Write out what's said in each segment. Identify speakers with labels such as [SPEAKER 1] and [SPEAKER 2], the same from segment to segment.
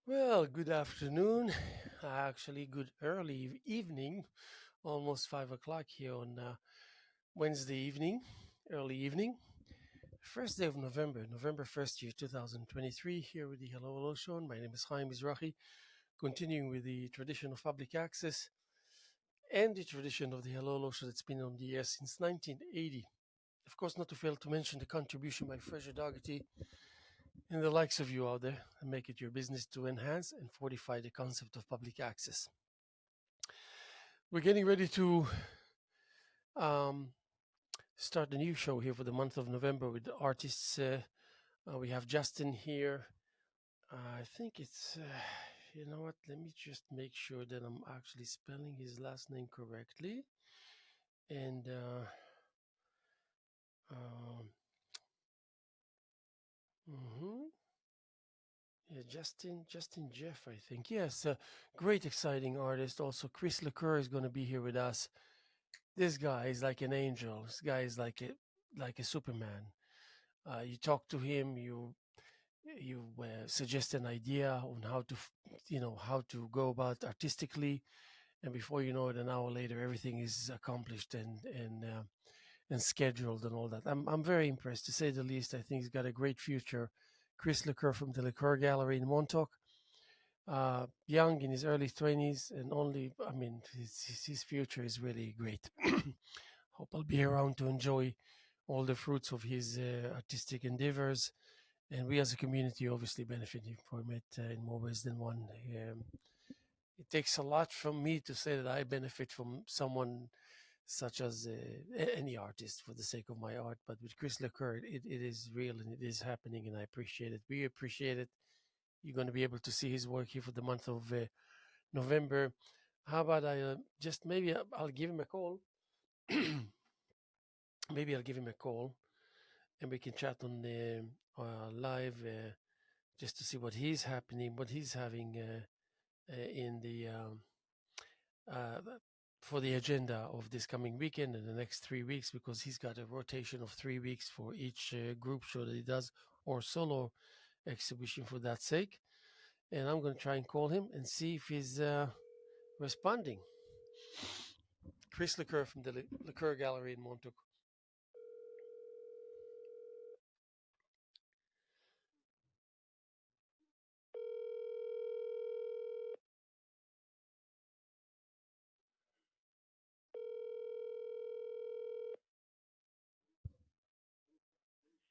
[SPEAKER 1] Well, good afternoon. Actually, good early evening, almost 5 o'clock here on Wednesday evening, early evening, first day of November, November 1st, year 2023, here with the Hello Hello Show. My name is Haim Mizrahi, continuing with the tradition of public access and the tradition of the Hello Hello Show that's been on the air since 1980. Of course, not to fail to mention the contribution by Fraser Dougherty and the likes of you out there and make it your business to enhance and fortify the concept of public access. We're getting ready to um, start a new show here for the month of November with the artists. We have Justin here. I think it's, you know what, let me just make sure that I'm actually spelling his last name correctly. And um, mhm. Yeah, Justin Jeff, I think. Yes, great, exciting artist. Also, Chris Liqueur is going to be here with us. This guy is like an angel. This guy is like a Superman. You talk to him, you suggest an idea on how to how to go about artistically, and before you know it, an hour later, everything is accomplished and scheduled and all that. I'm very impressed, to say the least. I think he's got a great future. Chris Liqueur from the Liqueur Gallery in Montauk, young in his early 20s, and only, I mean, his future is really great. Hope I'll be around to enjoy all the fruits of his artistic endeavors, and we as a community obviously benefiting from it in more ways than one. It takes a lot from me to say that I benefit from someone such as any artist for the sake of my art, but with Chris Liqueur, it is real and it is happening, and I appreciate it. We appreciate it. You're going to be able to see his work here for the month of November. How about I just maybe I'll give him a call. Maybe I'll give him a call and we can chat on the live, just to see what he's happening, what he's having in the uh, for the agenda of this coming weekend and the next 3 weeks, because he's got a rotation of 3 weeks for each group show that he does, or solo exhibition for that sake. And I'm going to try and call him and see if he's responding. Chris Liqueur from the Liqueur Gallery in Montauk.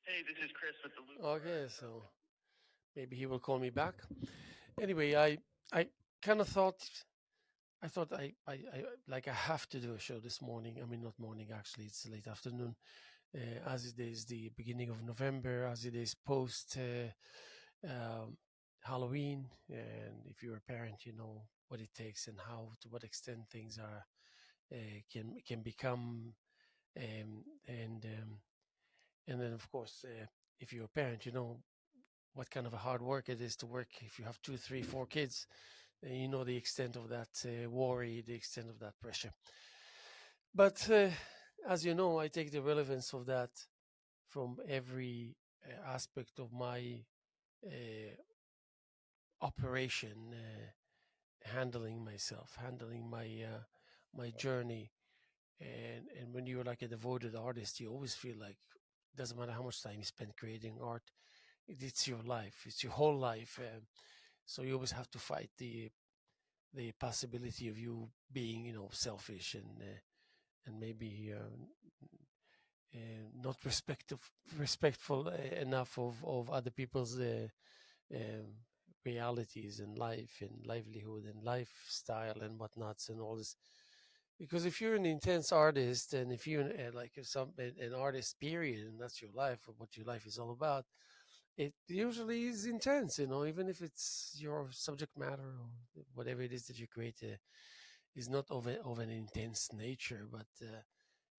[SPEAKER 2] Hey, this is Chris with the Loop.
[SPEAKER 1] Okay, so maybe he will call me back. Anyway, I kind of thought, I have to do a show this morning. I mean, not morning, actually, it's late afternoon. As it is the beginning of November, as it is post Halloween, and if you're a parent, you know what it takes and how, to what extent things are can become, and and then of course, if you're a parent, you know what kind of a hard work it is to work if you have two, three, four kids. You know the extent of that worry, the extent of that pressure. But as you know, I take the relevance of that from every aspect of my uh, operation, handling myself, handling my journey. And when you're like a devoted artist, you always feel like it doesn't matter how much time you spend creating art, it's your life, it's your whole life. So you always have to fight the possibility of you being, selfish and maybe not respectful enough of other people's um, realities and life and livelihood and lifestyle and whatnots and all this. Because if you're an intense artist, and if you're like an artist period, and that's your life, or what your life is all about, it usually is intense, even if it's your subject matter or whatever it is that you create, is not of an intense nature, but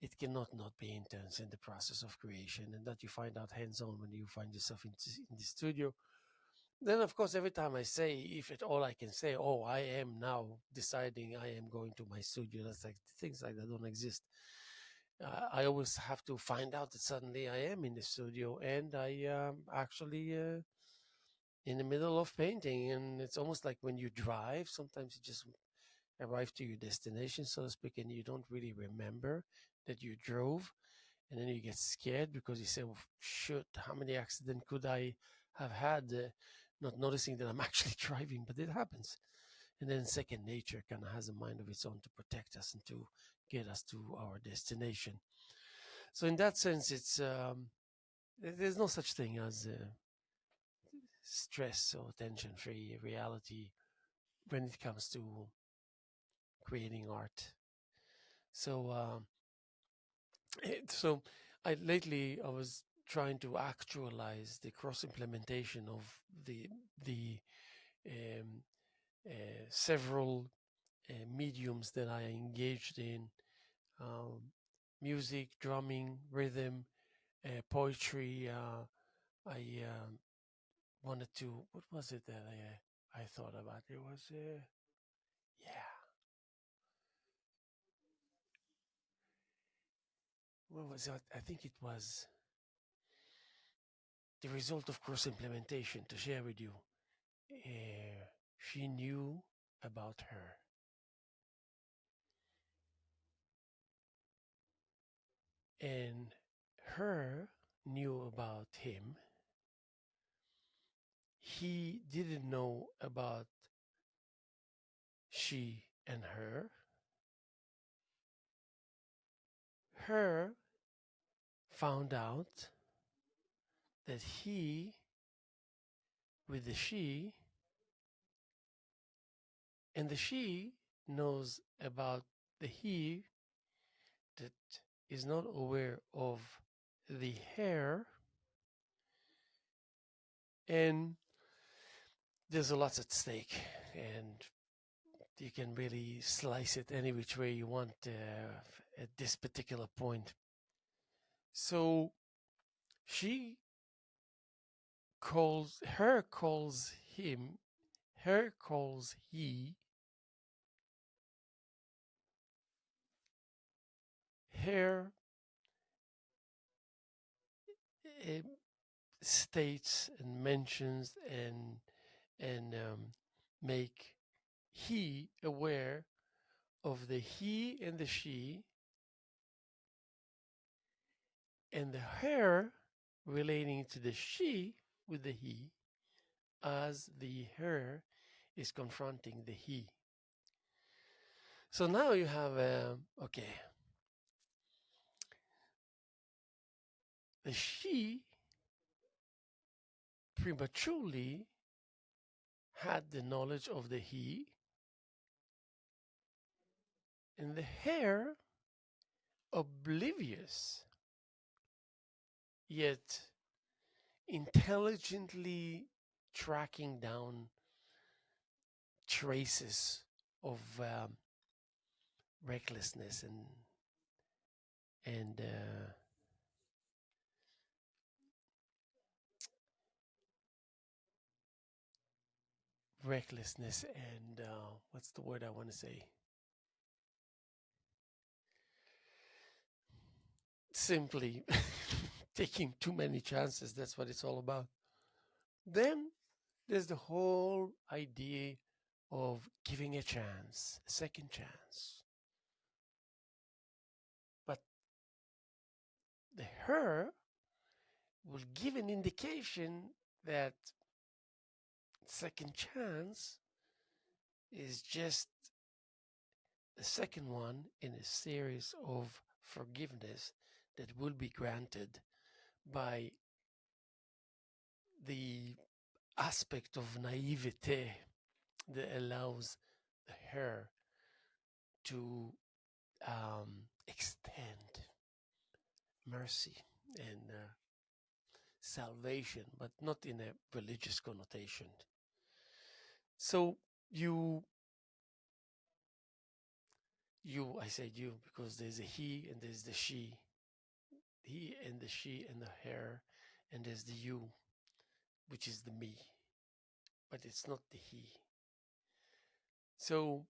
[SPEAKER 1] it cannot not be intense in the process of creation, and that you find out hands-on when you find yourself in the studio. Then of course, every time I say, if at all I can say, oh, I am now deciding I am going to my studio, that's like, things like that don't exist. I always have to find out that suddenly I am in the studio, and I actually in the middle of painting. And it's almost like when you drive, sometimes you just arrive to your destination, so to speak, and you don't really remember that you drove. And then you get scared because you say, well, shoot, how many accidents could I have had, not noticing that I'm actually driving? But it happens. And then second nature kind of has a mind of its own to protect us and to get us to our destination. So in that sense, it's there's no such thing as stress or tension-free reality when it comes to creating art. So so I was trying to actualize the cross implementation of the um, several mediums that I engaged in: music, drumming, rhythm, poetry. I wanted to. What was it that I thought about? It was yeah. What was it? I think it was the result of cross implementation. To share with you, she knew about her, and her knew about him. He didn't know about she and her. Her found out that he with the she, and the she knows about the he that is not aware of the hair, and there's a lot at stake, and you can really slice it any which way you want at this particular point. So she calls him, her calls he, her uh, states and mentions and make he aware of the he and the she, and the her relating to the she with the he, as the her is confronting the he. So now you have okay, the she prematurely had the knowledge of the he, and the her oblivious yet intelligently tracking down traces of recklessness and recklessness and what's the word I want to say? Simply taking too many chances. That's what it's all about. Then there's the whole idea of giving a chance, a second chance. But the her will give an indication that second chance is just the second one in a series of forgiveness that will be granted by the aspect of naivete that allows the her to extend mercy and salvation, but not in a religious connotation. So I said you because there's a he and there's the she, he and the she and the her, and there's the you, which is the me, but it's not the he. So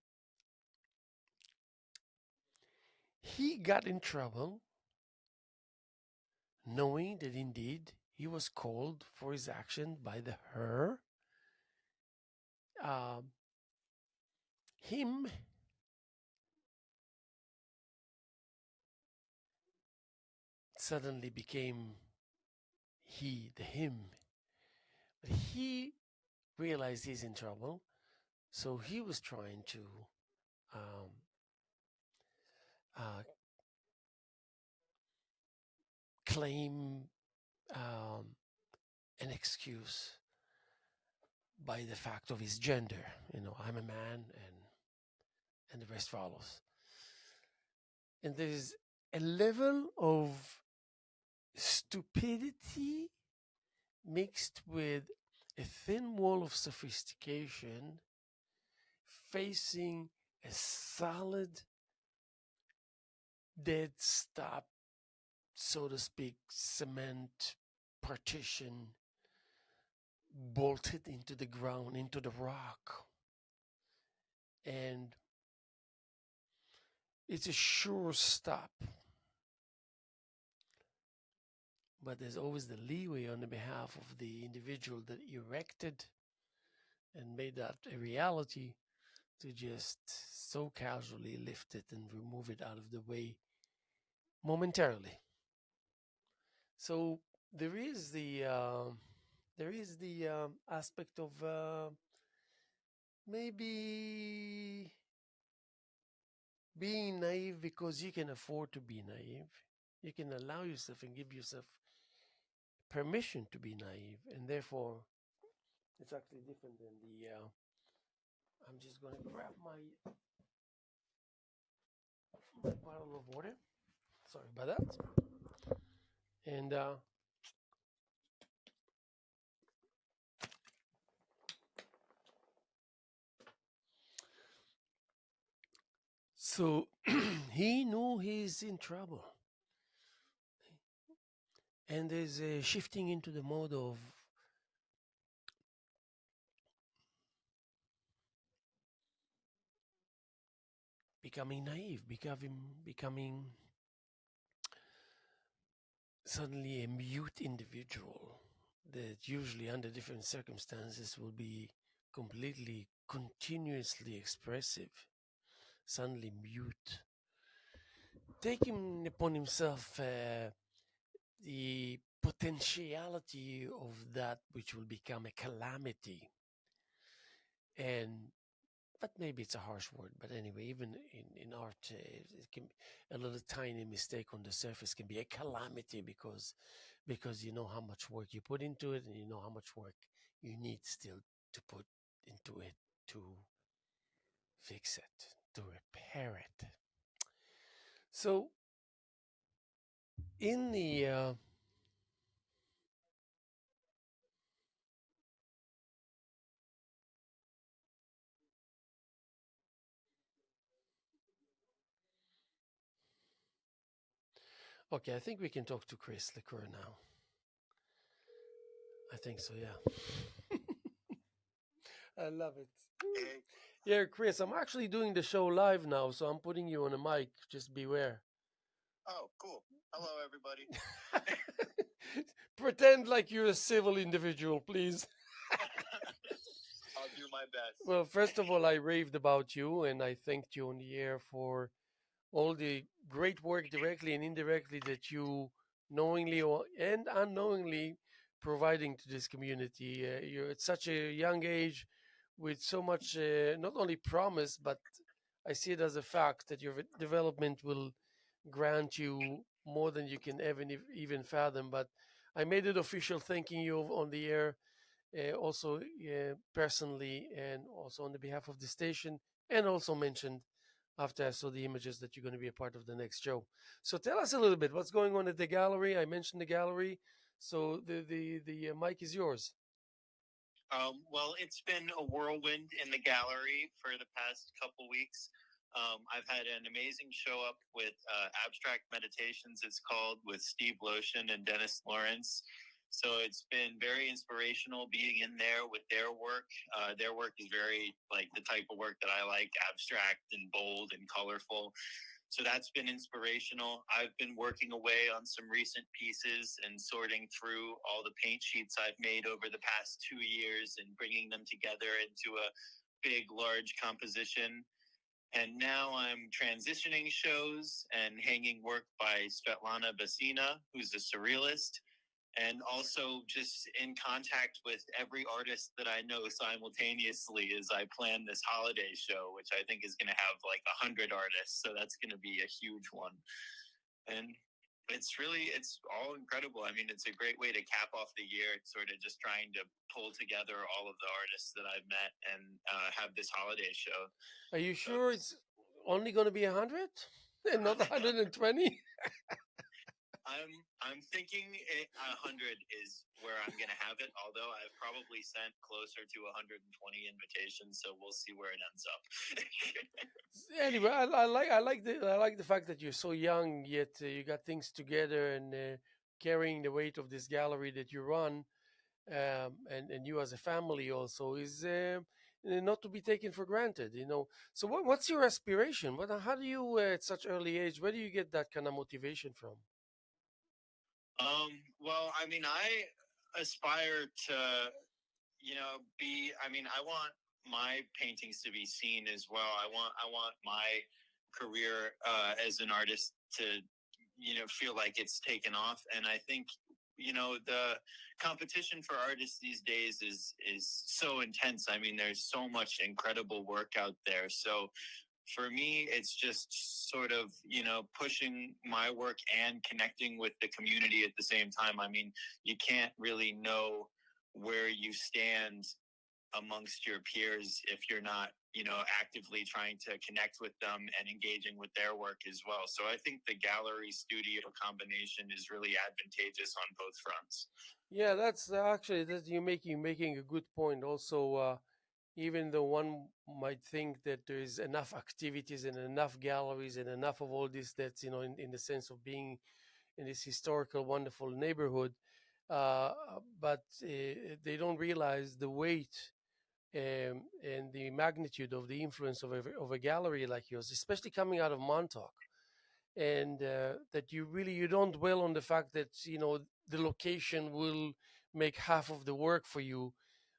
[SPEAKER 1] he got in trouble knowing that indeed he was called for his action by the her, him suddenly became the him. But he realized he's in trouble, so he was trying to um, uh, claim an excuse by the fact of his gender. I'm a man, and the rest follows. And there's a level of stupidity mixed with a thin wall of sophistication facing a solid dead stop, so to speak, cement partition bolted into the ground, into the rock. And it's a sure stop. But there's always the leeway on the behalf of the individual that erected and made that a reality to just so casually lift it and remove it out of the way momentarily. So there is the aspect of maybe being naive because you can afford to be naive. You can allow yourself and give yourself permission to be naive, and therefore it's actually different than the. I'm just going to grab my bottle of water. Sorry about that. And so he knew he's in trouble. And there's a shifting into the mode of becoming naive, becoming suddenly a mute individual that usually under different circumstances will be completely continuously expressive, suddenly mute, taking upon himself the potentiality of that which will become a calamity. And but maybe it's a harsh word, but anyway, even in art, it can a little tiny mistake on the surface can be a calamity because you know how much work you put into it, and you know how much work you need still to put into it to fix it, to repair it. So in the okay, I think we can talk to Chris Liqueur now. I think so, yeah. I love it. Yeah, Chris, I'm actually doing the show live now, so I'm putting you on a mic. Just beware.
[SPEAKER 2] Oh, cool. Hello, everybody.
[SPEAKER 1] Pretend like you're a civil individual, please.
[SPEAKER 2] I'll do my best.
[SPEAKER 1] Well, first of all, I raved about you and I thanked you on the air for all the great work directly and indirectly that you knowingly and unknowingly providing to this community. You're at such a young age with so much not only promise, but I see it as a fact that your development will grant you more than you can ever even fathom. But I made it official thanking you on the air, also personally, and also on the behalf of the station, and also mentioned after I saw the images that you're going to be a part of the next show. So tell us a little bit what's going on at the gallery. I mentioned the gallery, so the mic is yours.
[SPEAKER 2] Well, it's been a whirlwind in the gallery for the past couple weeks. I've had an amazing show up with Abstract Meditations, it's called, with Steve Lotion and Dennis Lawrence. So it's been very inspirational being in there with their work. Their work is very like the type of work that I like, abstract and bold and colorful. So that's been inspirational. I've been working away on some recent pieces and sorting through all the paint sheets I've made over the past 2 years and bringing them together into a big, large composition. And now I'm transitioning shows and hanging work by Svetlana Basina, who's a surrealist, and also just in contact with every artist that I know simultaneously as I plan this holiday show, which I think is going to have like 100 artists. So that's going to be a huge one. And it's all incredible. I mean, it's a great way to cap off the year, sort of just trying to pull together all of the artists that I've met and have this holiday show.
[SPEAKER 1] Are you
[SPEAKER 2] So
[SPEAKER 1] sure it's only going to be 100 and not 120?
[SPEAKER 2] I'm thinking 100 is where I'm going to have it. Although I've probably sent closer to 120 invitations, so we'll see where it ends up.
[SPEAKER 1] Anyway, I like the fact that you're so young yet you got things together and carrying the weight of this gallery that you run, and you as a family also is not to be taken for granted. So what's your aspiration? How do you at such early age? Where do you get that kind of motivation from?
[SPEAKER 2] Well, I mean, I aspire to, I mean, I want my paintings to be seen as well. I want my career as an artist to, feel like it's taken off. And I think, the competition for artists these days is so intense. I mean, there's so much incredible work out there. So for me, it's just sort of, pushing my work and connecting with the community at the same time. I mean, you can't really know where you stand amongst your peers if you're not, actively trying to connect with them and engaging with their work as well. So I think the gallery studio combination is really advantageous on both fronts.
[SPEAKER 1] Yeah, that's actually that you're making a good point. Also, even though one might think that there is enough activities and enough galleries and enough of all this, that's in the sense of being in this historical, wonderful neighborhood, but they don't realize the weight and the magnitude of the influence of a gallery like yours, especially coming out of Montauk, and that you don't dwell on the fact that the location will make half of the work for you,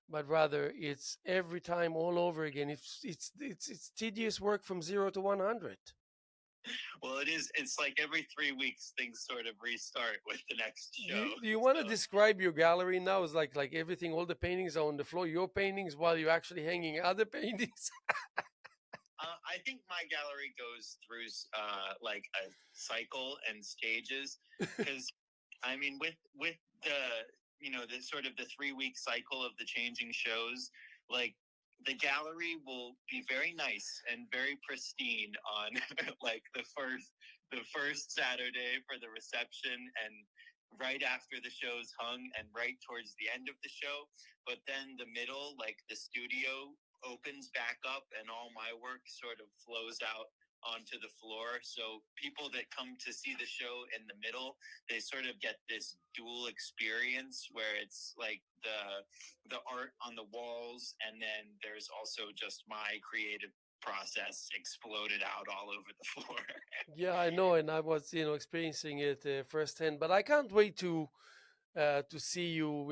[SPEAKER 1] but rather it's every time all over again. It's tedious work from 0 to 100.
[SPEAKER 2] Well, it is. It's like every 3 weeks things sort of restart with the next
[SPEAKER 1] Do
[SPEAKER 2] show.
[SPEAKER 1] you, do you want to
[SPEAKER 2] So
[SPEAKER 1] describe your gallery now? It's like everything, all the paintings are on the floor, your paintings, while you're actually hanging other paintings.
[SPEAKER 2] I think my gallery goes through like a cycle and stages because I mean with the the sort of the 3 week cycle of the changing shows, like the gallery will be very nice and very pristine on like the first Saturday for the reception and right after the show's hung and right towards the end of the show. But then the middle, like the studio opens back up and all my work sort of flows out onto the floor. So people that come to see the show in the middle, they sort of get this dual experience where it's like the art on the walls and then there's also just my creative process exploded out all over the floor.
[SPEAKER 1] Yeah, I know, and I was experiencing it firsthand. But I can't wait to see you,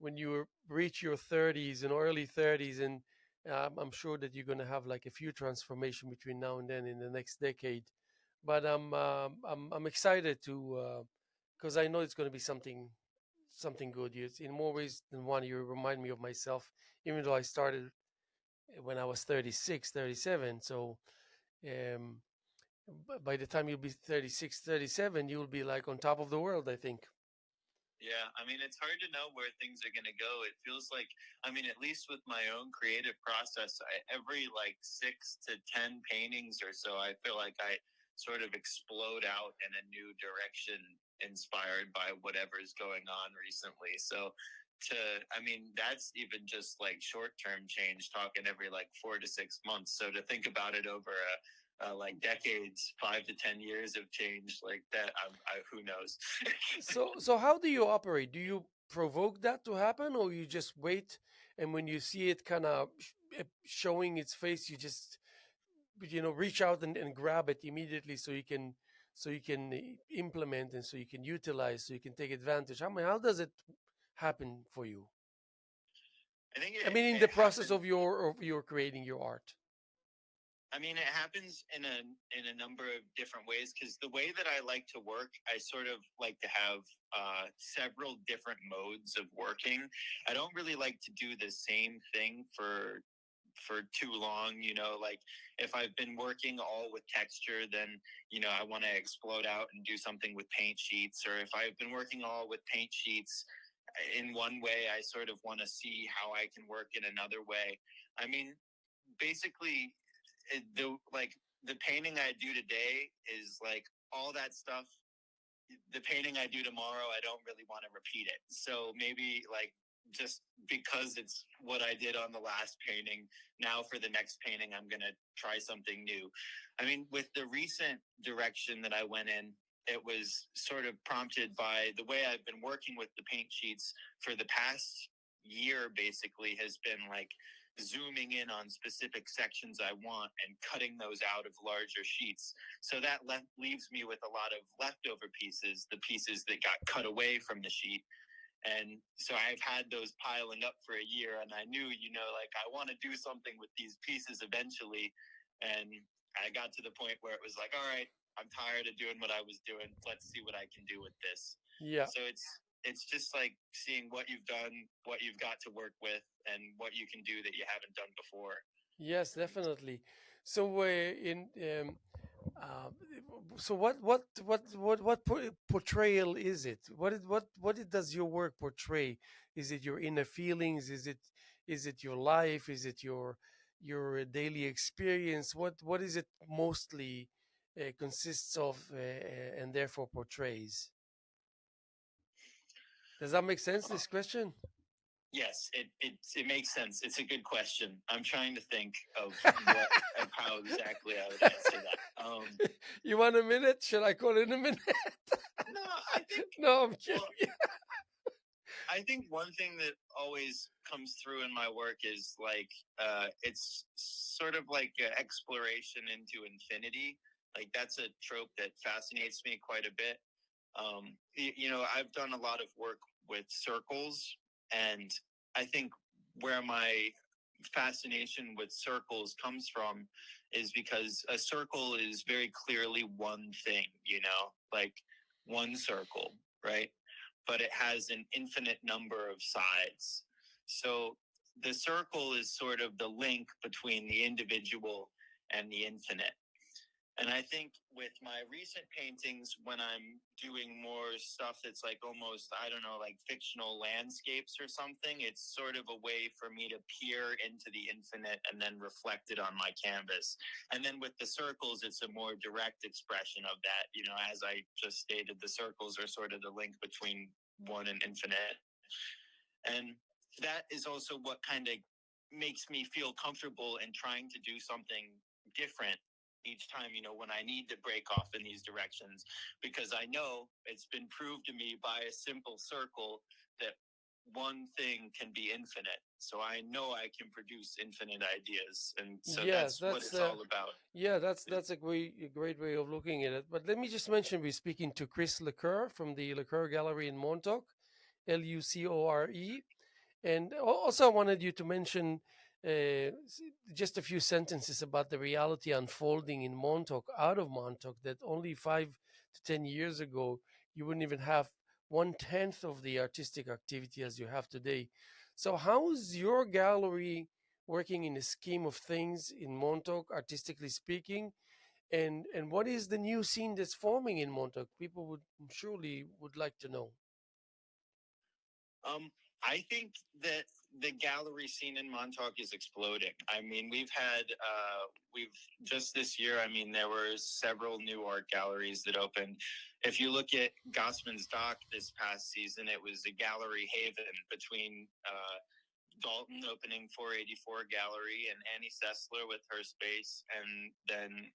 [SPEAKER 1] when you reach your 30s and early 30s, and I'm sure that you're going to have like a few transformation between now and then in the next decade. But I'm excited to, because I know it's going to be something good. In more ways than one, you remind me of myself, even though I started when I was 36, 37. So um, by the time you'll be 36, 37, you'll be like on top of the world, I think.
[SPEAKER 2] Yeah, I mean, it's hard to know where things are going to go. It feels like, I mean, at least with my own creative process, every like 6 to 10 paintings or so, I feel like I sort of explode out in a new direction inspired by whatever's going on recently. So, I mean, that's even just like short term change, talking every like 4 to 6 months. So, to think about it over like decades, 5 to 10 years of change like that, who knows?
[SPEAKER 1] So how do you operate? Do you provoke that to happen, or you just wait, and when you see it kind of showing its face, you just reach out and grab it immediately, so you can implement, and so you can utilize, so you can take advantage. How does it happen for you?
[SPEAKER 2] I think
[SPEAKER 1] I mean, in
[SPEAKER 2] it
[SPEAKER 1] the process
[SPEAKER 2] happens.
[SPEAKER 1] of your creating your art.
[SPEAKER 2] I mean, it happens in a number of different ways because the way that I like to work, I sort of like to have several different modes of working. I don't really like to do the same thing for too long. Like if I've been working all with texture, then I want to explode out and do something with paint sheets. Or if I've been working all with paint sheets in one way, I sort of want to see how I can work in another way. I mean, basically, the painting I do today is like all that stuff. The painting I do tomorrow, I don't really want to repeat it. So maybe like just because it's what I did on the last painting, now for the next painting, I'm going to try something new. I mean, with the recent direction that I went in, it was sort of prompted by the way I've been working with the paint sheets for the past year, basically, has been like zooming in on specific sections I want and cutting those out of larger sheets. So that leaves me with a lot of leftover pieces, the pieces that got cut away from the sheet. And so I've had those piling up for a year, and I knew, like I want to do something with these pieces eventually. And I got to the point where it was like, all right, I'm tired of doing what I was doing. Let's see what I can do with this.
[SPEAKER 1] Yeah.
[SPEAKER 2] So it's just like seeing what you've done, what you've got to work with, and what you can do that you haven't done before.
[SPEAKER 1] Yes, definitely. So in uh, so what portrayal is it? Does your work portray? Is it your inner feelings? Is it your life? Is it your daily experience? What is it mostly consists of, and therefore portrays? Does that make sense? This question.
[SPEAKER 2] Yes, it makes sense. It's a good question. I'm trying to think of what of how exactly I would answer that.
[SPEAKER 1] You want a minute? Should I call it a minute?
[SPEAKER 2] No, I think
[SPEAKER 1] No, I'm
[SPEAKER 2] well,
[SPEAKER 1] kidding.
[SPEAKER 2] I think one thing that always comes through in my work is like it's sort of like an exploration into infinity. Like that's a trope that fascinates me quite a bit. I've done a lot of work with circles, and I think where my fascination with circles comes from is because a circle is very clearly one thing, like one circle, right? But it has an infinite number of sides. So the circle is sort of the link between the individual and the infinite. And I think with my recent paintings, when I'm doing more stuff that's like almost, I don't know, like fictional landscapes or something, it's sort of a way for me to peer into the infinite and then reflect it on my canvas. And then with the circles, it's a more direct expression of that. As I just stated, the circles are sort of the link between one and infinite. And that is also what kind of makes me feel comfortable in trying to do something different each time, when I need to break off in these directions, because I know it's been proved to me by a simple circle that one thing can be infinite. So I know I can produce infinite ideas. And so
[SPEAKER 1] Yes,
[SPEAKER 2] that's what
[SPEAKER 1] that's
[SPEAKER 2] it's all about.
[SPEAKER 1] yeah, that's a great way of looking at it. But let me just mention we're speaking to Chris Lecoeur from the Lecoeur Gallery in Montauk, Lucore. And also, I wanted you to mention just a few sentences about the reality unfolding in Montauk, out of Montauk, that only 5 to 10 years ago, you wouldn't even have 1/10 of the artistic activity as you have today. So, how is your gallery working in the scheme of things in Montauk, artistically speaking? And what is the new scene that's forming in Montauk? People would like to know.
[SPEAKER 2] I think that the gallery scene in Montauk is exploding. I mean, we've just this year, I mean, there were several new art galleries that opened. If you look at Gossman's Dock this past season, it was a gallery haven between Dalton opening 484 Gallery and Annie Sessler with her space, and then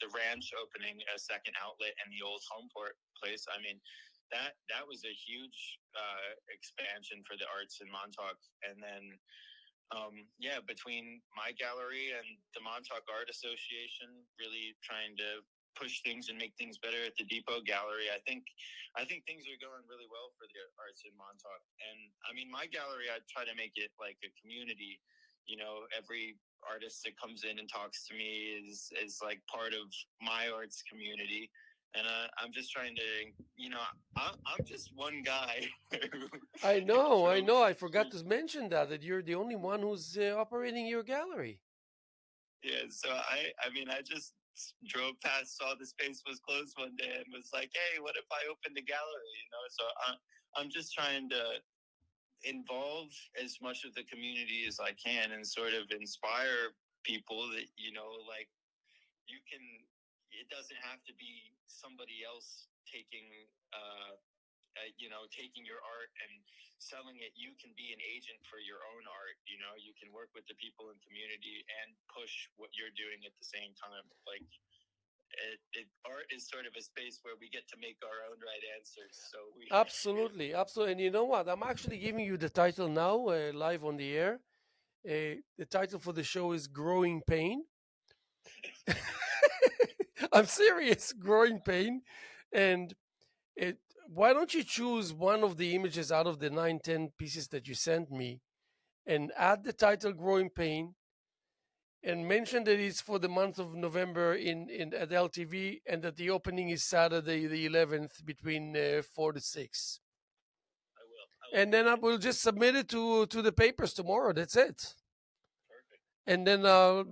[SPEAKER 2] the Ranch opening a second outlet in the old Homeport place. I mean, that was a huge expansion for the arts in Montauk. And then yeah, between my gallery and the Montauk Art Association, really trying to push things and make things better at the Depot Gallery. I think things are going really well for the arts in Montauk. And I mean, my gallery, I try to make it like a community. You know, every artist that comes in and talks to me is like part of my arts community. And I'm just trying to, you know, I'm just one guy.
[SPEAKER 1] I know, I
[SPEAKER 2] from
[SPEAKER 1] know. I forgot to mention that you're the only one who's operating your gallery.
[SPEAKER 2] Yeah, so I mean, I just drove past, saw the space was closed one day, and was like, "Hey, what if I opened a gallery?" You know, so I'm just trying to involve as much of the community as I can, and sort of inspire people that like you can. It doesn't have to be somebody else taking taking your art and selling it. You can be an agent for your own art. You can work with the people in community and push what you're doing at the same time. Like art is sort of a space where we get to make our own right answers. So we
[SPEAKER 1] Absolutely, absolutely. And you know what? I'm actually giving you the title now, live on the air. The title for the show is Growing Pain. I'm serious, Growing Pain. And it, why don't you choose one of the images out of the 9, 10 pieces that you sent me and add the title Growing Pain and mention that it's for the month of November in at LTV and that the opening is Saturday the 11th between 4 to 6.
[SPEAKER 2] I will
[SPEAKER 1] And then I will just submit it to the papers tomorrow. That's it.
[SPEAKER 2] perfect.
[SPEAKER 1] And then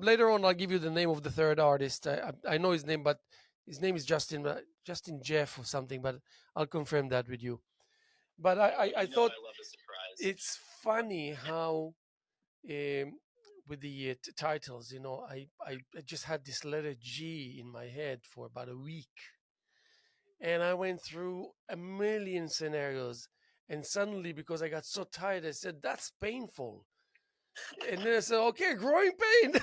[SPEAKER 1] later on, I'll give you the name of the third artist. I know his name, but his name is Justin Jeff or something. But I'll confirm that with you. But I thought
[SPEAKER 2] I love a surprise.
[SPEAKER 1] it's funny how with the titles, I just had this letter G in my head for about a week, and I went through a million scenarios. And suddenly, because I got so tired, I said, "That's painful." And then I said, "Okay, growing pain."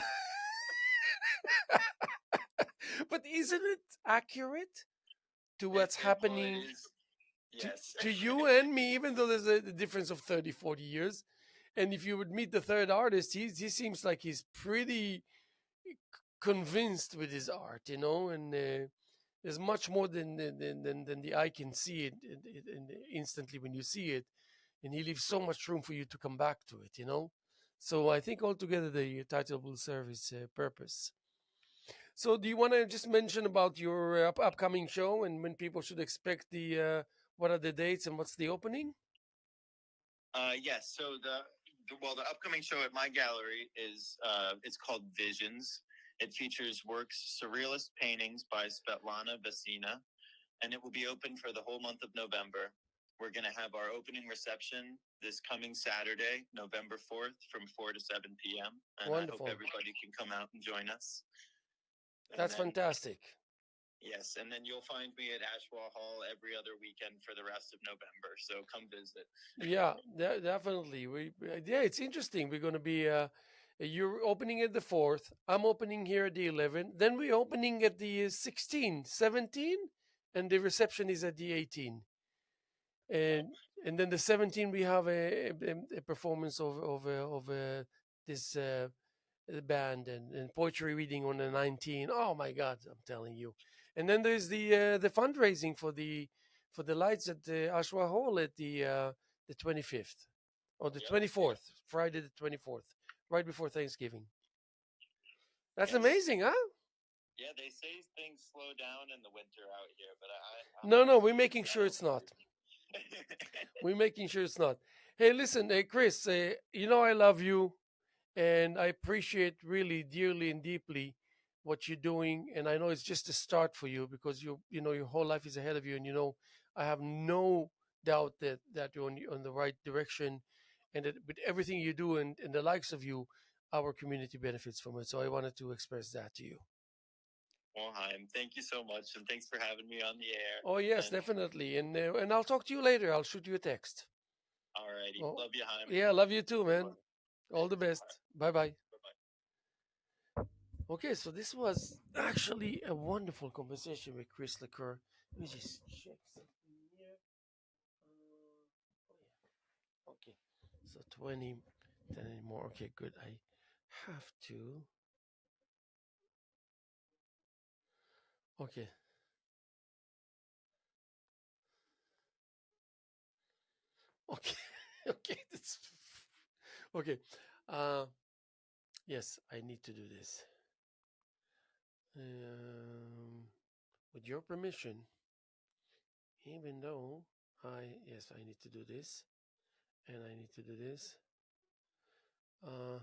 [SPEAKER 1] But isn't it accurate to what's happening to,
[SPEAKER 2] Yes.
[SPEAKER 1] to you and me, even though there's a difference of 30, 40 years? And if you would meet the third artist, he seems like he's pretty convinced with his art, and there's much more than the eye can see it instantly when you see it. And he leaves so much room for you to come back to it. So I think altogether the title will serve its purpose. So, do you want to just mention about your upcoming show and when people should expect what are the dates and what's the opening?
[SPEAKER 2] Yes. So the upcoming show at my gallery is it's called Visions. It features works surrealist paintings by Svetlana Vesina, and it will be open for the whole month of November. We're going to have our opening reception this coming Saturday, November 4th, from 4 to 7 p.m. And
[SPEAKER 1] Wonderful.
[SPEAKER 2] I hope everybody can come out and join us.
[SPEAKER 1] That's fantastic.
[SPEAKER 2] Yes, and then you'll find me at Ashwell Hall every other weekend for the rest of November. So come visit.
[SPEAKER 1] Yeah, definitely. Yeah, it's interesting. We're going to be you're opening at the 4th. I'm opening here at the 11th. Then we're opening at the 16, 17, and the reception is at the 18. And then the 17 we have a performance of this band and poetry reading on the 19. Oh my God, I'm telling you. And then there's the fundraising for the lights at the Ashwa Hall at the 25th or the 24th, Friday the 24th, right before Thanksgiving. That's amazing, huh?
[SPEAKER 2] Yeah, they say things slow down in the winter out here, but
[SPEAKER 1] No, we're making sure it's not. We're making sure it's not. Hey, listen, hey, Chris, I love you and I appreciate really dearly and deeply what you're doing. And I know it's just a start for you because your whole life is ahead of you, and I have no doubt that you're on the right direction, and that with everything you do and the likes of you, our community benefits from it. So I wanted to express that to you.
[SPEAKER 2] Well, Haim, thank you so much, and thanks for having me on the air.
[SPEAKER 1] Oh yes, definitely, and I'll talk to you later. I'll shoot you a text.
[SPEAKER 2] All righty, love you, Haim.
[SPEAKER 1] Yeah, love you too, man. All the best. Bye bye. Okay, so this was actually a wonderful conversation with Chris Liqueur. Let me just check something here. Oh yeah. Okay, so 20 10 anymore. Okay, good. I have to. Okay. Okay. Okay. That's okay. Uh, yes, I need to do this. With your permission, even though yes, I need to do this, and I need to do this. Uh,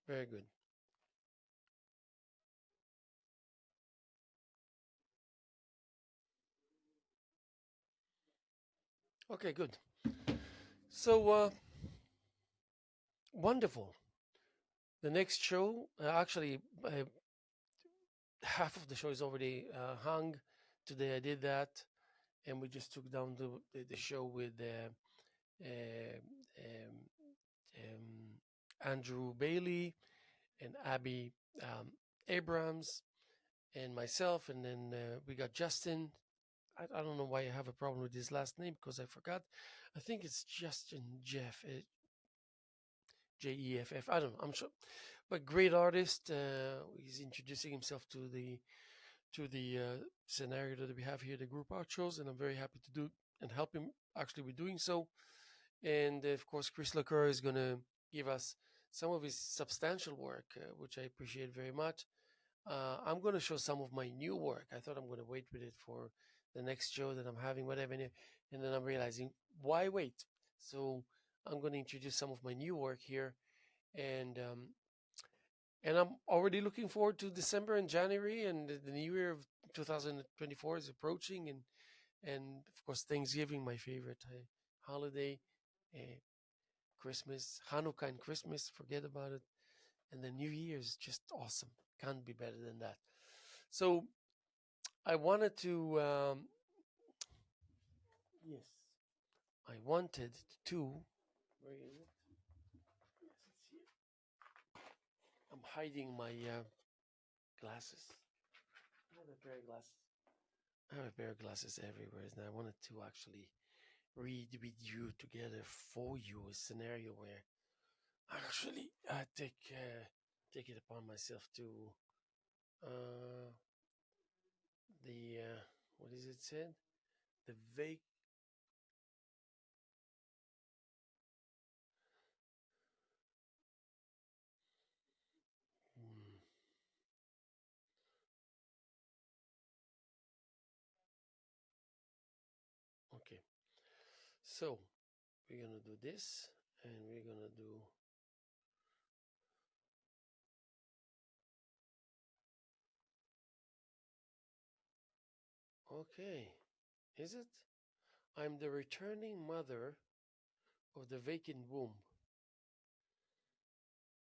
[SPEAKER 1] very good. Okay, good. So, wonderful. The next show, actually, half of the show is already hung. Today I did that, and we just took down the show with uh, um, Andrew Bailey and Abby Abrams and myself, and then we got Justin. I don't know why I have a problem with his last name because I forgot. I think it's Justin Jeff, Jeff. I don't know. I'm sure, but great artist. He's introducing himself to the scenario that we have here, the group art shows, and I'm very happy to do and help him actually with doing so. And of course, Chris Lacour is going to give us some of his substantial work, which I appreciate very much. I'm going to show some of my new work. I thought I'm going to wait with it for the next show that I'm having, whatever. And then I'm realizing, why wait? So I'm going to introduce some of my new work here. And I'm already looking forward to December and January, and the new year of 2024 is approaching. And of course, Thanksgiving, my favorite holiday, uh, Christmas, Hanukkah and Christmas, forget about it. And the New Year is just awesome. Can't be better than that. So I wanted to, yes, I wanted to, where is it? Yes, it's here. I'm hiding my glasses. I have a pair of glasses. I have a pair of glasses everywhere, and I wanted to actually read with you together for you a scenario where actually I take it upon myself to uh, the what is it said? The vague. Hmm, okay, so we're gonna do this, and we're gonna do. Okay, is it? I'm the returning mother of the vacant womb.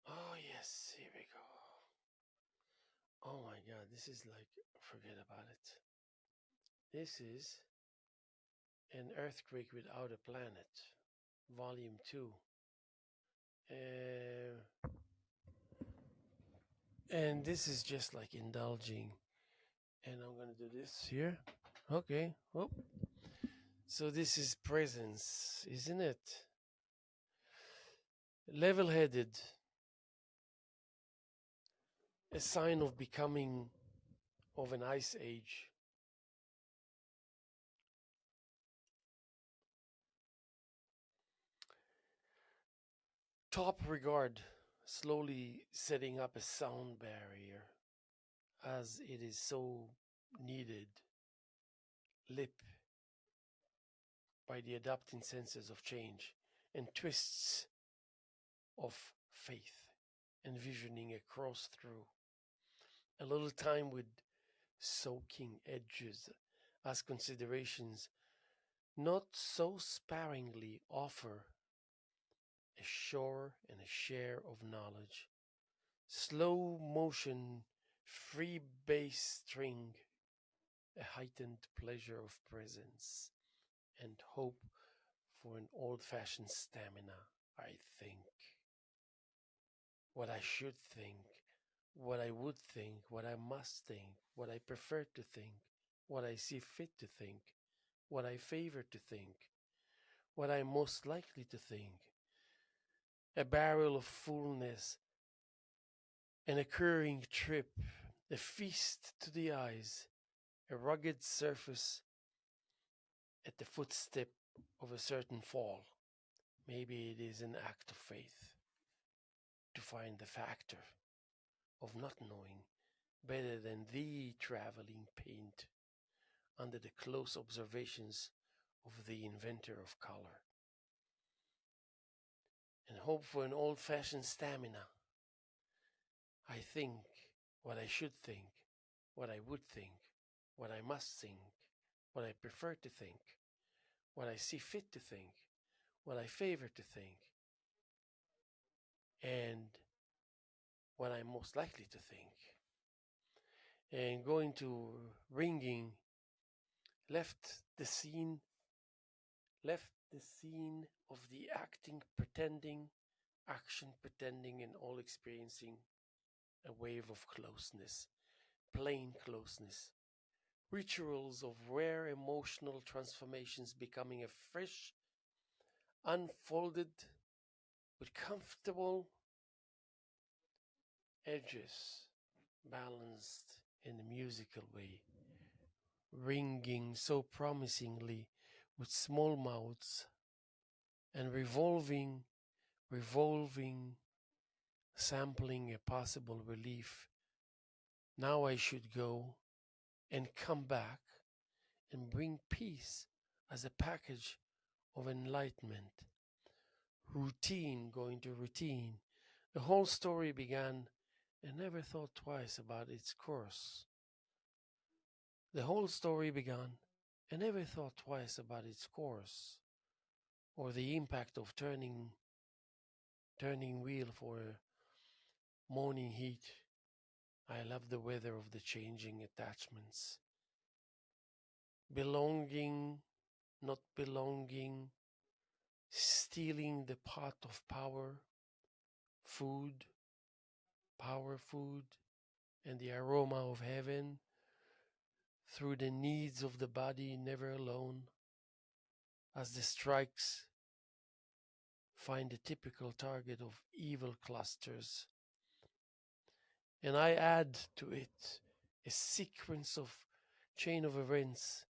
[SPEAKER 1] Oh yes, here we go. Oh my God, this is like forget about it. This is An Earthquake Without a Planet, Volume 2. Uh, and this is just like indulging. And I'm going to do this here. Okay. Oh. So this is presence, isn't it? Level headed, a sign of becoming of an ice age. Top regard, slowly setting up a sound barrier as it is so needed. Lip by the adapting senses of change and twists of faith, envisioning a cross through. A little time with soaking edges as considerations not so sparingly offer a shore and a share of knowledge. Slow motion, free bass string, a heightened pleasure of presence and hope for an old fashioned stamina. I think, what I should think, what I would think, what I must think, what I prefer to think, what I see fit to think, what I favor to think, what I'm most likely to think. A barrel of fullness, an occurring trip, a feast to the eyes, a rugged surface at the footstep of a certain fall. Maybe it is an act of faith to find the factor of not knowing better than the traveling paint under the close observations of the inventor of color, and hope for an old-fashioned stamina. I think what I should think, what I would think, what I must think, what I prefer to think, what I see fit to think, what I favor to think, and what I'm most likely to think. And going to ringing, left the scene of the acting, pretending, action pretending, and all experiencing a wave of closeness, plain closeness, rituals of rare emotional transformations becoming a fresh, unfolded, with comfortable edges, balanced in a musical way, ringing so promisingly with small mouths and revolving, sampling a possible relief. Now I should go and come back and bring peace as a package of enlightenment. Routine going to routine. The whole story began and never thought twice about its course. The whole story began and never thought twice about its course, or the impact of turning wheel for morning heat. I love the weather of the changing attachments. Belonging, not belonging, stealing the pot of power, food, power food, and the aroma of heaven through the needs of the body, never alone, as the strikes find the typical target of evil clusters. And I add to it a sequence of chain of events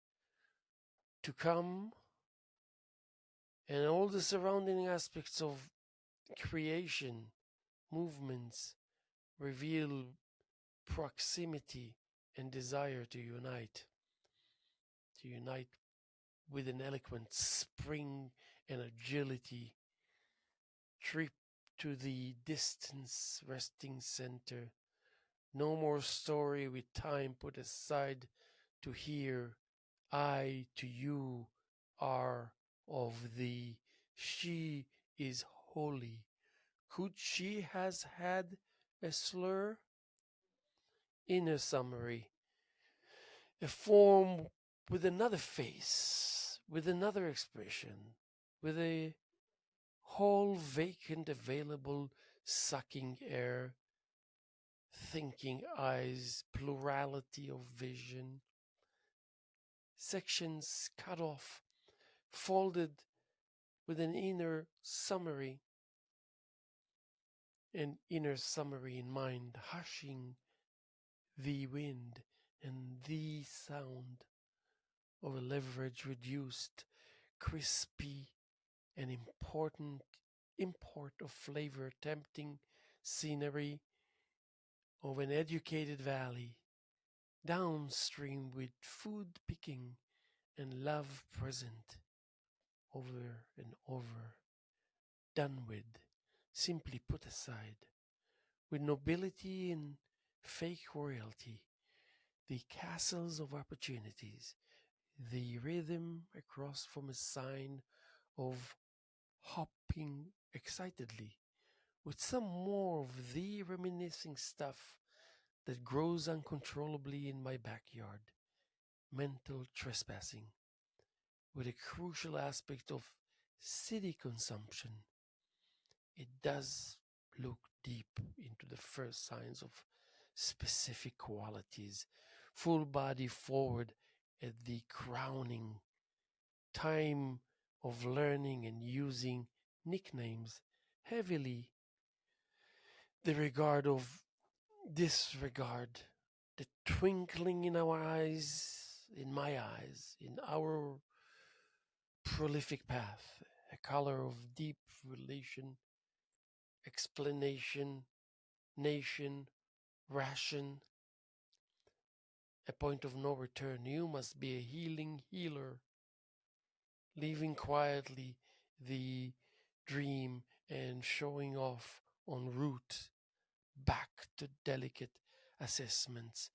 [SPEAKER 1] to come, and all the surrounding aspects of creation, movements, reveal proximity and desire to unite with an eloquent spring and agility, trip to the distance resting center. No more story with time put aside to hear. I to you are of thee. She is holy. Could she has had a slur? In a summary, a form with another face, with another expression, with a whole vacant available sucking air, thinking eyes, plurality of vision, sections cut off, folded with an inner summary in mind, hushing the wind and the sound of a leverage reduced, crispy, and important import of flavor, tempting scenery of an educated valley, downstream with food picking and love present, over and over, done with, simply put aside, with nobility and fake royalty, the castles of opportunities, the rhythm across from a sign of hopping excitedly, with some more of the reminiscing stuff that grows uncontrollably in my backyard, mental trespassing, with a crucial aspect of city consumption, it does look deep into the first signs of specific qualities. Full body forward at the crowning time of learning and using nicknames heavily. The regard of disregard, the twinkling in our eyes, in my eyes, in our prolific path, a color of deep relation, explanation, nation, ration, a point of no return. You must be a healing healer, leaving quietly the dream and showing off en route back to delicate assessments,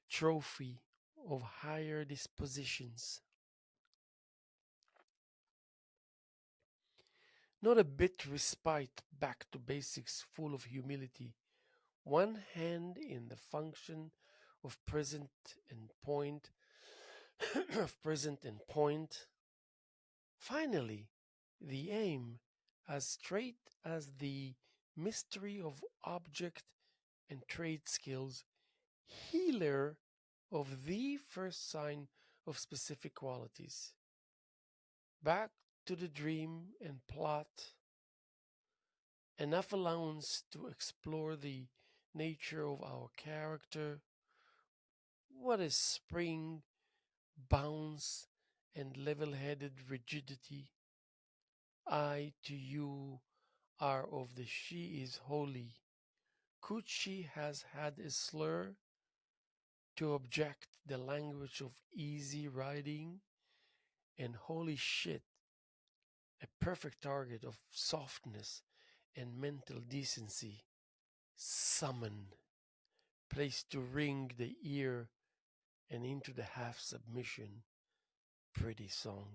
[SPEAKER 1] trophy of higher dispositions. Not a bit respite back to basics full of humility. One hand in the function of present and point of present and point. Finally, the aim as straight as the mystery of object and trade skills, healer of the first sign of specific qualities. Back to the dream and plot, enough allowance to explore the nature of our character. What is spring, bounce, and level headed rigidity? I to you are of the she is holy. Could she has had a slur to object the language of easy riding and holy shit, a perfect target of softness and mental decency. Summon, place to ring the ear and into the half submission, pretty song.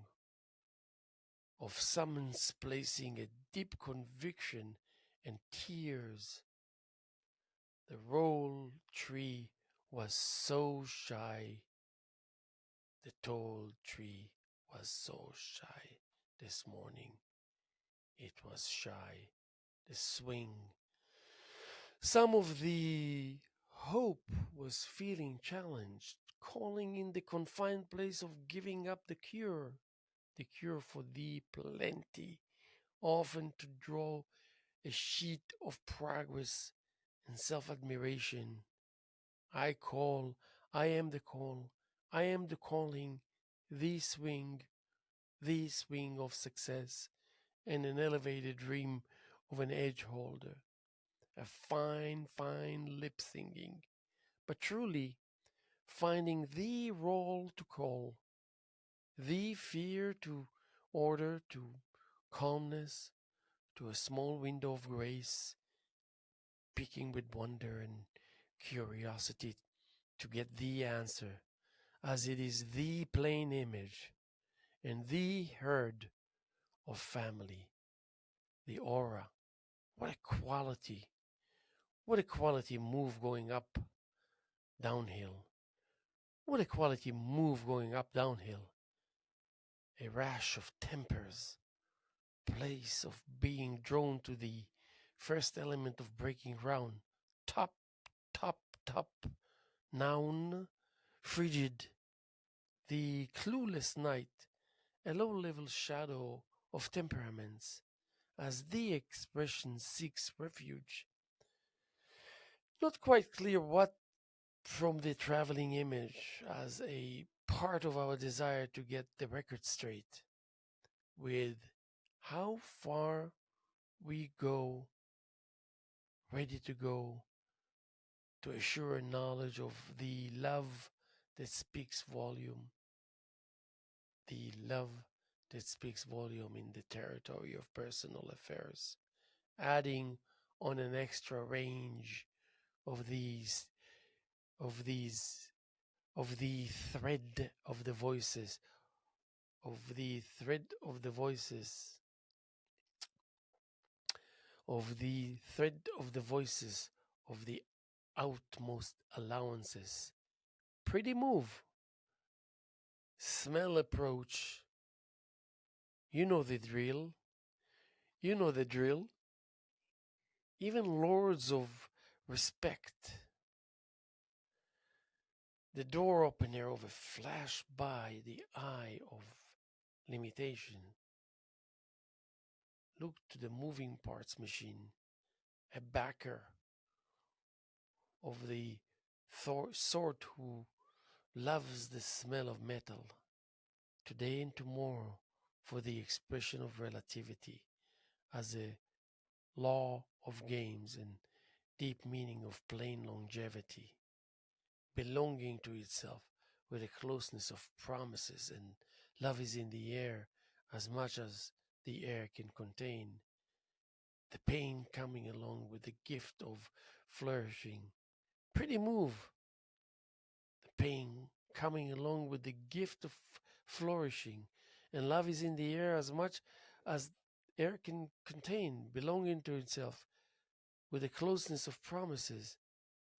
[SPEAKER 1] Of summons placing a deep conviction and tears. The roll tree was so shy. The tall tree was so shy this morning. It was shy. The swing. Some of the hope was feeling challenged, calling in the confined place of giving up the cure for the plenty, often to draw a sheet of progress and self admiration. I call, I am the call, I am the calling, the swing of success, and an elevated dream of an edge holder, a fine, fine lip singing, but truly finding the role to call, the fear to order to calmness, to a small window of grace, peeking with wonder and curiosity to get the answer, as it is the plain image and the herd of family, the aura. What a quality! What a quality move going up downhill. What a quality move going up downhill. A rash of tempers, place of being drawn to the first element of breaking ground. Top, top, top. Noun, frigid. The clueless night, a low level shadow of temperaments, as the expression seeks refuge. Not quite clear what from the traveling image as a part of our desire to get the record straight with how far we go, ready to go, to assure knowledge of the love that speaks volume, the love that speaks volume in the territory of personal affairs, adding on an extra range of of these, of the thread of the voices, of the thread of the voices, of the thread of the voices, of the outmost allowances. Pretty move. Smell approach. You know the drill. You know the drill. even lords of respect. The door opener of a flash by the eye of limitation. Look to the moving parts machine, a backer of the sort who loves the smell of metal, today and tomorrow, for the expression of relativity as a law of games and deep meaning of plain longevity, belonging to itself with a closeness of promises, and love is in the air as much as the air can contain. The pain coming along with the gift of flourishing. Pretty move. The pain coming along with the gift of flourishing. And love is in the air as much as air can contain, belonging to itself with the closeness of promises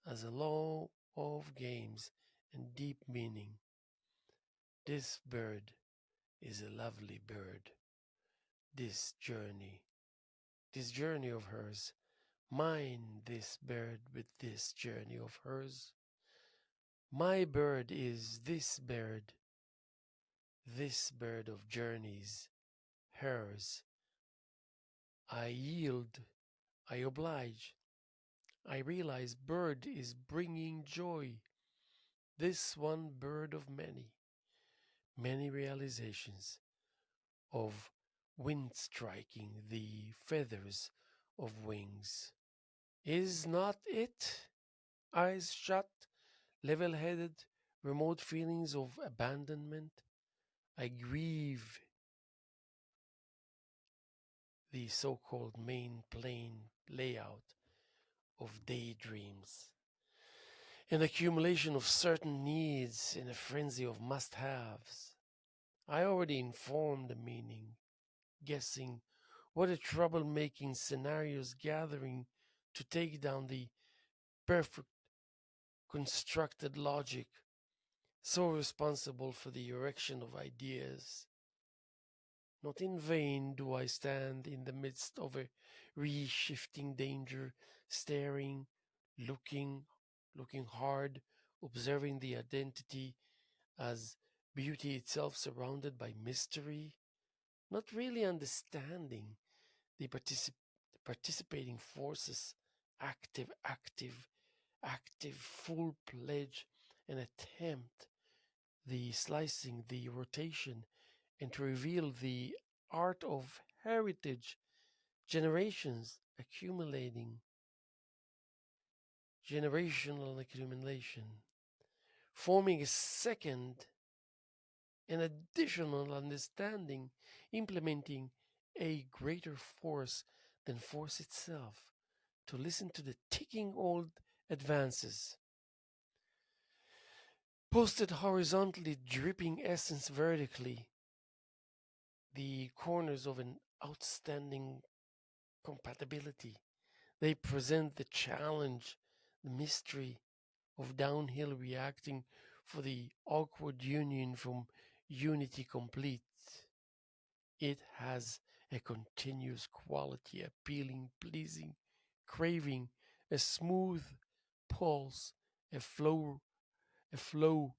[SPEAKER 1] as a law of games and deep meaning. This bird is a lovely bird. This journey of hers, mine this bird with this journey of hers. My bird is this bird of journeys, hers. I yield, I oblige. I realize bird is bringing joy. This one bird of many, many realizations of wind striking the feathers of wings. Is not it? Eyes shut, level headed, remote feelings of abandonment. I grieve the so called main plane layout of daydreams, an accumulation of certain needs in a frenzy of must haves. I already informed the meaning, guessing what a troublemaking scenarios gathering to take down the perfect constructed logic, so responsible for the erection of ideas. Not in vain do I stand in the midst of a re-shifting danger, staring, looking hard, observing the identity as beauty itself surrounded by mystery, not really understanding the participating forces, active, full pledge, and attempt, the slicing, the rotation, and to reveal the art of heritage, generations accumulating, generational accumulation, forming a second and additional understanding, implementing a greater force than force itself, to listen to the ticking old advances. Posted horizontally, dripping essence vertically, the corners of an outstanding compatibility. They present the challenge, the mystery of downhill reacting for the awkward union from unity complete. It has a continuous quality, appealing, pleasing, craving, a smooth pulse, a flow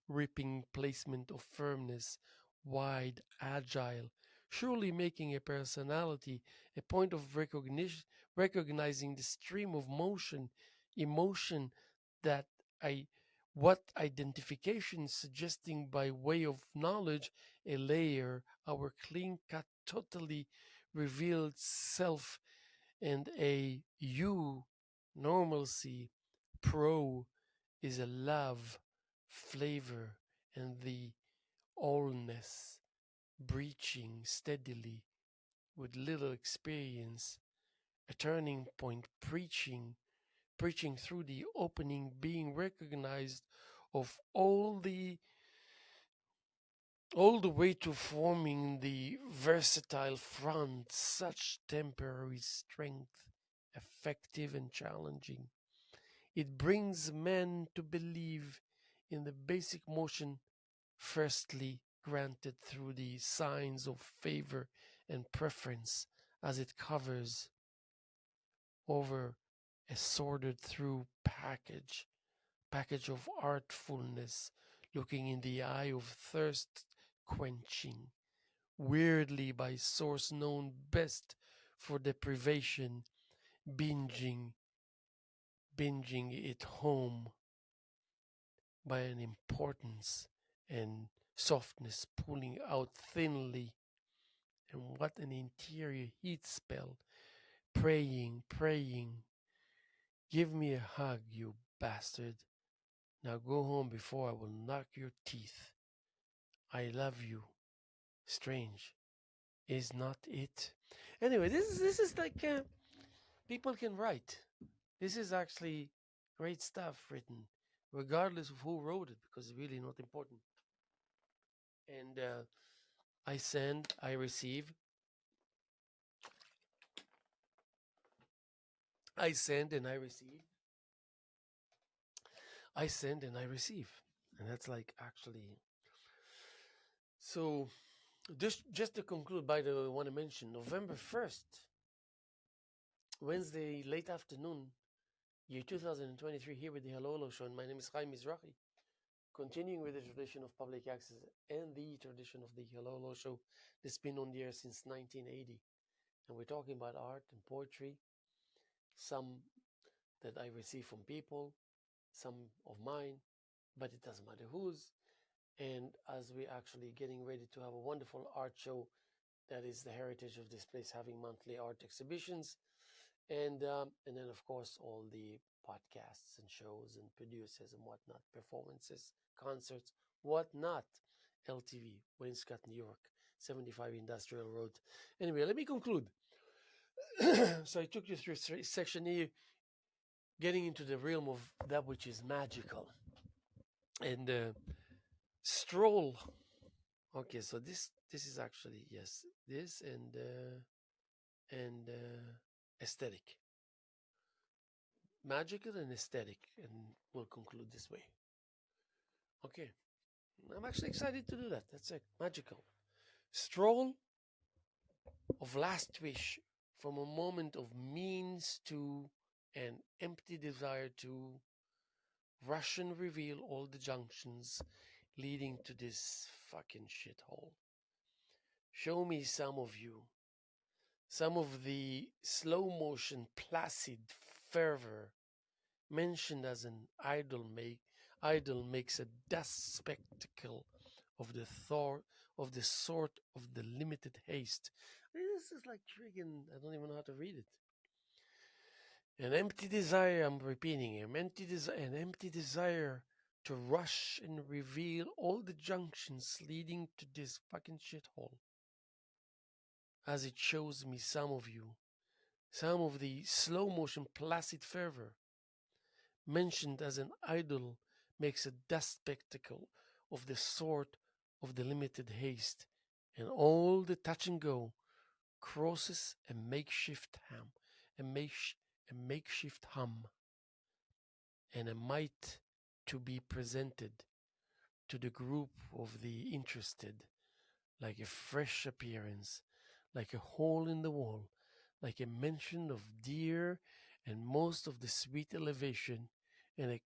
[SPEAKER 1] ripping placement of firmness, wide, agile, surely making a personality a point of recognition, recognizing the stream of motion, emotion that I what identification suggesting by way of knowledge, a layer, our clean cut, totally revealed self, and a you, normalcy, pro, is a love, flavor, and the allness, breaching steadily with little experience, a turning point, preaching through the opening, being recognized of all the way to forming the versatile front, such temporary strength, effective and challenging. It brings men to believe in the basic motion, firstly granted through the signs of favor and preference, as it covers over a sorted through package of artfulness, looking in the eye of thirst quenching, weirdly by source known best for deprivation, binging, binging it home by an importance and softness pulling out thinly. And what an interior heat spell, praying, praying. Give me a hug, you bastard. Now go home before I will knock your teeth. I love you. Strange, is not it? Anyway, this is like people can write. This is actually great stuff written, regardless of who wrote it, because it's really not important. And I send, I receive. I send and I receive. I send and I receive. And that's like actually. So, just to conclude, by the way, I want to mention November 1st, Wednesday, late afternoon, year 2023, here with the Hello Show. And my name is Haim Mizrahi. Continuing with the tradition of public access and the tradition of the Hello Show that's been on the air since 1980. And we're talking about art and poetry, some that I receive from people, some of mine, but it doesn't matter whose. And as we're actually getting ready to have a wonderful art show that is the heritage of this place, having monthly art exhibitions, and then of course all the podcasts and shows and producers and whatnot, performances, concerts, whatnot. LTV, Wainscott, New York, 75 Industrial Road. Anyway, let me conclude. So I took you through section E, getting into the realm of that which is magical. And stroll. Okay, so this is actually, yes, this and aesthetic, magical and aesthetic, and we'll conclude this way. Okay, I'm actually excited to do that. That's it, magical stroll of last wish, from a moment of means to an empty desire to rush and reveal all the junctions leading to this fucking shithole. Show me some of you, some of the slow motion placid fervor mentioned as an idol makes a dust spectacle of the thought of the sort of the limited haste. This is like friggin', I don't even know how to read it. An empty desire, I'm repeating, an empty desire to rush and reveal all the junctions leading to this fucking shithole. As it shows me some of you, some of the slow motion placid fervor mentioned as an idol makes a dust spectacle of the sort of the limited haste, and all the touch and go crosses a makeshift hum, and a might to be presented to the group of the interested, like a fresh appearance, like a hole in the wall, like a mention of dear and most of the sweet elevation, and a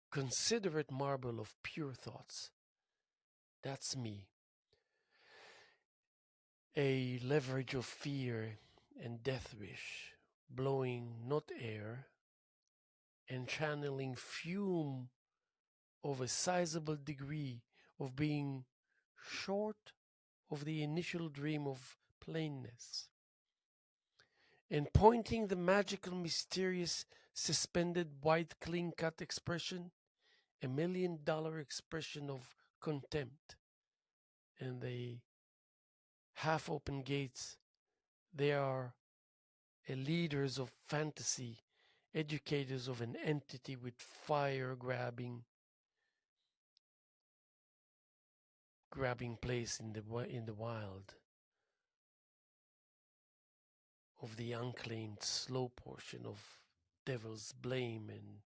[SPEAKER 1] considerate marble of pure thoughts. That's me. A leverage of fear and death wish, blowing not air, and channeling fume of a sizable degree of being short of the initial dream of plainness, and pointing the magical, mysterious, suspended, white, clean-cut expression, $1,000,000 expression of contempt, and the half-open gates. They are leaders of fantasy, educators of an entity with fire grabbing place in the wild of the unclaimed slow portion of devil's blame, and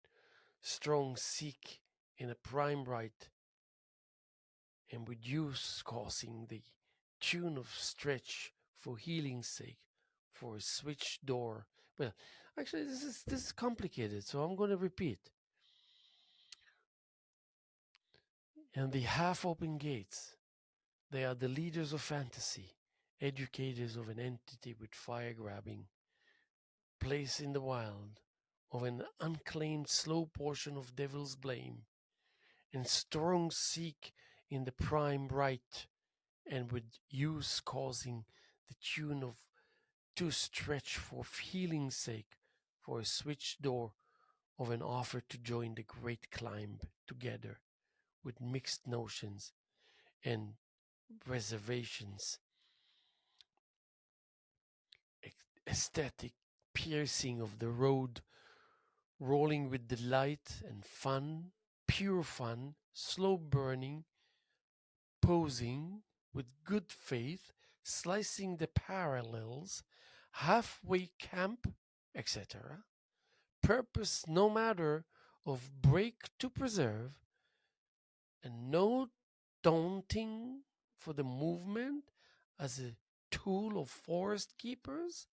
[SPEAKER 1] strong seek in a prime right, and with use causing the tune of stretch for healing's sake, for a switch door Well, actually, this is complicated, so I'm going to repeat. And the half-open gates, they are the leaders of fantasy, educators of an entity with fire-grabbing, place in the wild, of an unclaimed slow portion of devil's blame, and strong seek in the prime right, and with use causing the tune of to stretch for feeling's sake for a switch door of an offer to join the great climb together with mixed notions and reservations, aesthetic piercing of the road, rolling with delight and fun, pure fun, slow burning, posing with good faith, slicing the parallels, halfway camp, etc. Purpose no matter of break to preserve, and no daunting for the movement as a tool of forest keepers?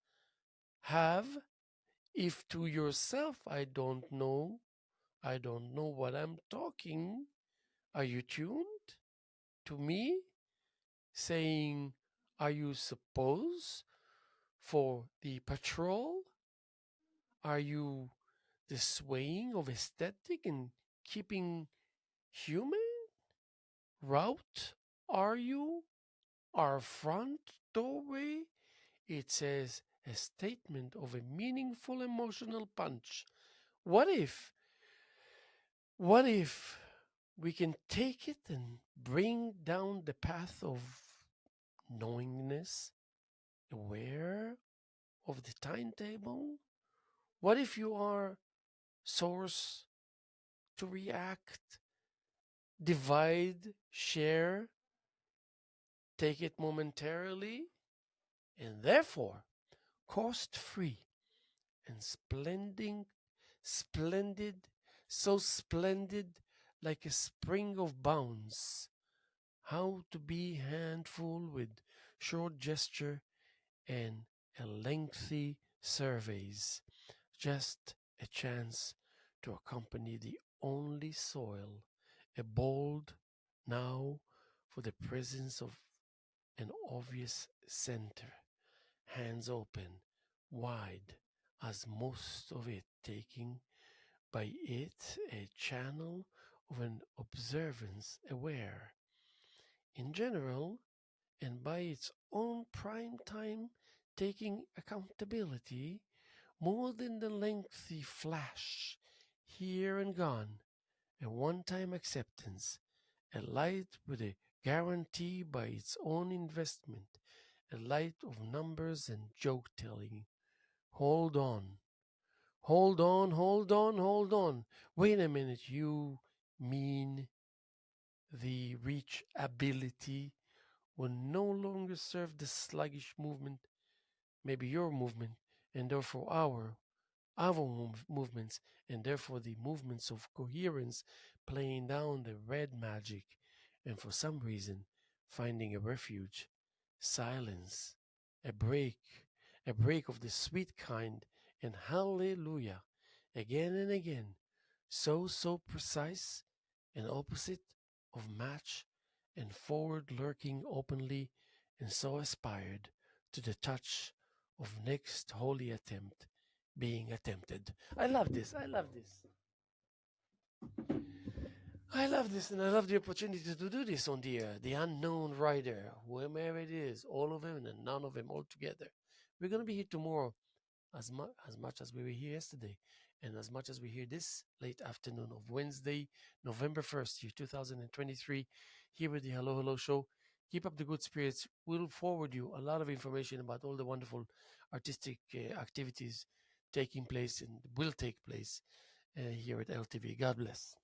[SPEAKER 1] Have, if to yourself I don't know what I'm talking, are you tuned to me? Saying, are you supposed for the patrol? Are you the swaying of aesthetic and keeping human? Route, are you? Our front doorway? It says a statement of a meaningful emotional punch. What if, what if we can take it and bring down the path of knowingness, aware of the timetable? What if you are source to react, divide, share, take it momentarily, and therefore cost free and splendid, so splendid like a spring of bounds. How to be handful with short gesture and a lengthy surveys. Just a chance to accompany the only soil, a bold now for the presence of an obvious center, hands open, wide, as most of it taking by it a channel of an observance aware, in general, and by its own prime time taking accountability more than the lengthy flash, here and gone, a one-time acceptance, a light with a guarantee by its own investment, a light of numbers and joke telling. Hold on, hold on, hold on, hold on. Wait a minute, you mean the reachability will no longer serve the sluggish movement, maybe your movement, and therefore our movements, and therefore the movements of coherence playing down the red magic, and for some reason finding a refuge, silence, a break, a break of the sweet kind, and hallelujah, again and again, so precise and opposite of match, and forward lurking openly, and so aspired to the touch of next holy attempt being attempted. I love this. I love this. I love this, and I love the opportunity to do this on the air. The unknown rider, whoever it is, all of them and none of them all together. We're gonna be here tomorrow, as much as we were here yesterday, and as much as we're here this late afternoon of Wednesday, November 1st, year 2023, here with the Hello Hello Show. Keep up the good spirits. We'll forward you a lot of information about all the wonderful artistic activities taking place and will take place here at LTV. God bless.